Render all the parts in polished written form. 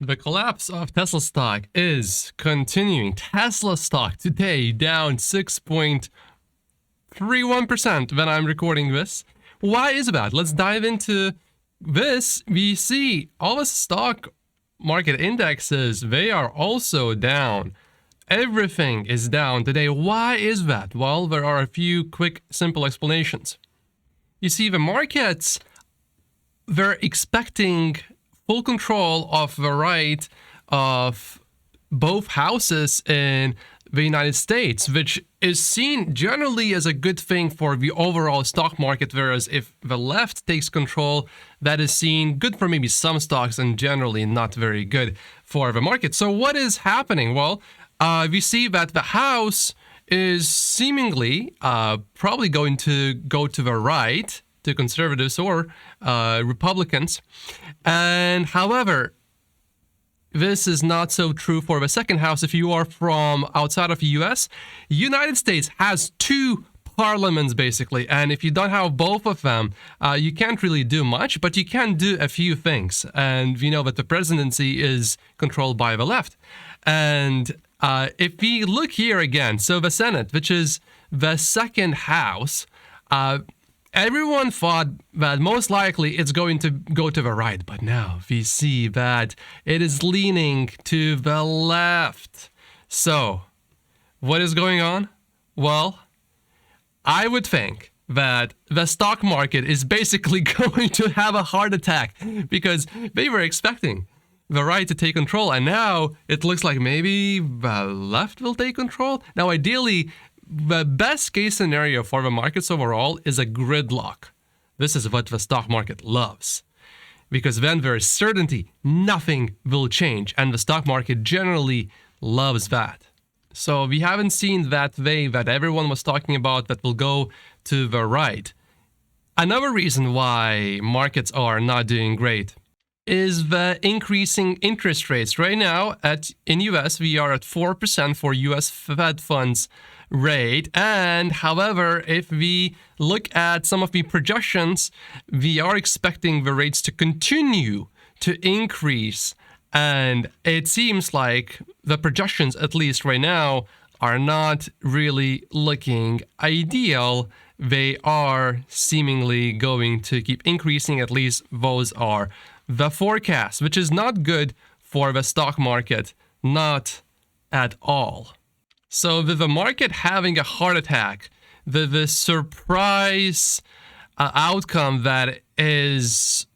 The collapse of Tesla stock is continuing. Tesla stock today down 6.31% when I'm recording this. Why is that? Let's dive into this. We see all the stock market indexes, they are also down. Everything is down today. Why is that? Well, there are a few quick, simple explanations. You see, the markets, they're expecting full control of the right of both houses in the United States, which is seen generally as a good thing for the overall stock market, whereas if the left takes control, that is seen good for maybe some stocks and generally not very good for the market. So what is happening? Well, we see that the House is seemingly probably going to go to the right, to conservatives or Republicans. And however, this is not so true for the second house. If you are from outside of the US, United States has two parliaments basically, and if you don't have both of them, you can't really do much, but you can do a few things. And we know that the presidency is controlled by the left. And if we look here again, so the Senate, which is the second house, everyone thought that most likely it's going to go to the right, but now we see that it is leaning to the left. So, what is going on? Well, I would think that the stock market is basically going to have a heart attack because they were expecting the right to take control, and now it looks like maybe the left will take control. Now, ideally, the best case scenario for the markets overall is a gridlock. This is what the stock market loves, because then there is certainty, nothing will change, and the stock market generally loves that. So we haven't seen that wave that everyone was talking about that will go to the right. Another reason why markets are not doing great is the increasing interest rates. Right now in US, we are at 4% for US Fed funds rate. And however, if we look at some of the projections, we are expecting the rates to continue to increase. And it seems like the projections, at least right now, are not really looking ideal. They are seemingly going to keep increasing, at least those are the forecast, which is not good for the stock market, not at all. So with the market having a heart attack, the surprise outcome that is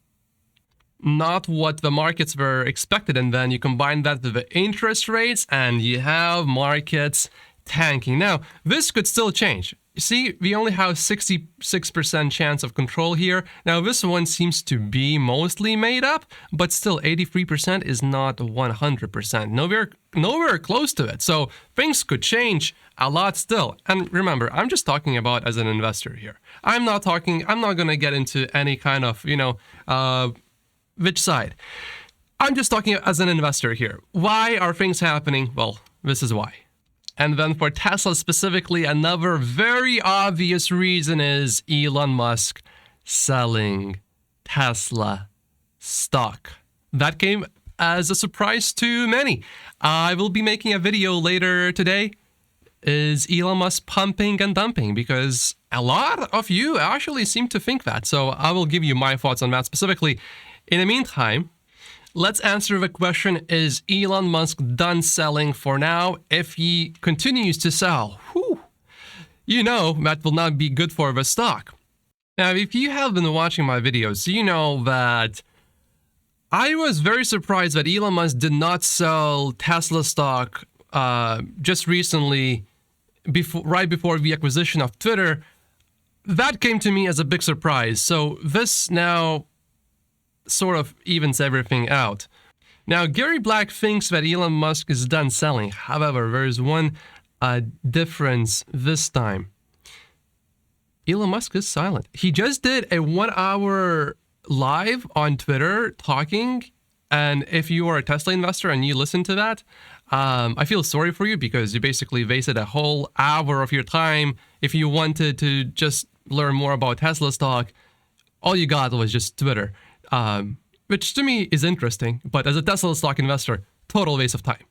not what the markets were expected, and then you combine that with the interest rates and you have markets tanking. Now, this could still change. You see, we only have 66% chance of control here. Now, this one seems to be mostly made up, but still 83% is not 100%. Nowhere close to it. So things could change a lot still. And remember, I'm just talking about as an investor here. I'm not going to get into any kind of, which side. I'm just talking as an investor here. Why are things happening? Well, this is why. And then for Tesla specifically, another very obvious reason is Elon Musk selling Tesla stock. That came as a surprise to many. I will be making a video later today. Is Elon Musk pumping and dumping? Because a lot of you actually seem to think that. So I will give you my thoughts on that specifically. In the meantime, let's answer the question, is Elon Musk done selling for now? If he continues to sell, that will not be good for the stock. Now, if you have been watching my videos, you know that I was very surprised that Elon Musk did not sell Tesla stock just recently, right before the acquisition of Twitter. That came to me as a big surprise. So this now sort of evens everything out. Now, Gary Black thinks that Elon Musk is done selling. However, there is one difference this time. Elon Musk is silent. He just did a 1-hour live on Twitter talking. And if you are a Tesla investor and you listen to that, I feel sorry for you because you basically wasted a whole hour of your time. If you wanted to just learn more about Tesla stock, all you got was just Twitter. which to me is interesting, but as a Tesla stock investor, total waste of time.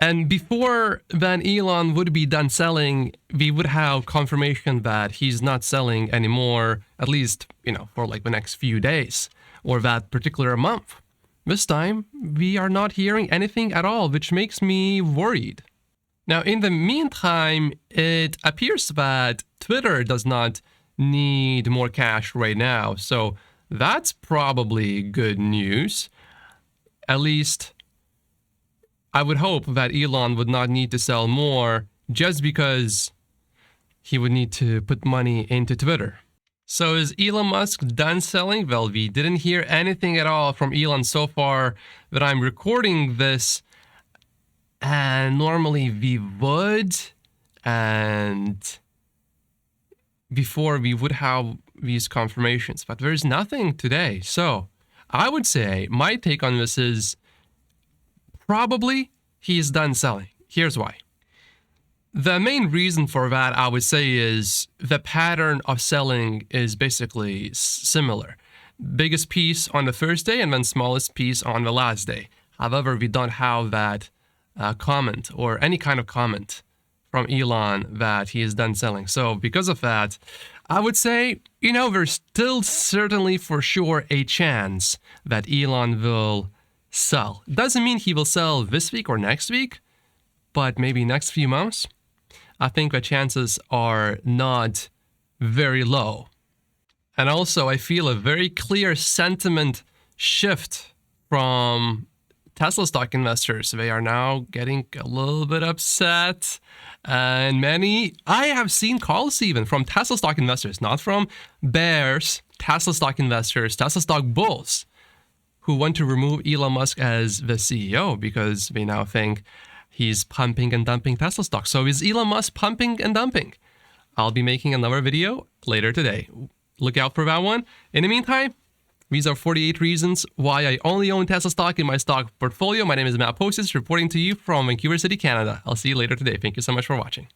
And before then Elon would be done selling, we would have confirmation that he's not selling anymore, at least, for like the next few days or that particular month. This time, we are not hearing anything at all, which makes me worried. Now, in the meantime, it appears that Twitter does not need more cash right now. So that's probably good news. At least I would hope that Elon would not need to sell more just because he would need to put money into Twitter. So is Elon Musk done selling? Well, we didn't hear anything at all from Elon so far that I'm recording this. And normally we would. And before we would have these confirmations. But there's nothing today. So I would say my take on this is probably he's done selling. Here's why. The main reason for that, I would say, is the pattern of selling is basically similar. Biggest piece on the first day and then smallest piece on the last day. However, we don't have that comment or any kind of comment from Elon that he is done selling. So because of that, I would say, there's still certainly for sure a chance that Elon will sell. Doesn't mean he will sell this week or next week, but maybe next few months. I think the chances are not very low. And also, I feel a very clear sentiment shift from Tesla stock investors. They are now getting a little bit upset. And I have seen calls even from Tesla stock investors, not from bears, Tesla stock investors, Tesla stock bulls, who want to remove Elon Musk as the CEO because they now think he's pumping and dumping Tesla stock. So is Elon Musk pumping and dumping? I'll be making another video later today. Look out for that one. In the meantime, these are 48 reasons why I only own Tesla stock in my stock portfolio. My name is Matt Postis, reporting to you from Vancouver City, Canada. I'll see you later today. Thank you so much for watching.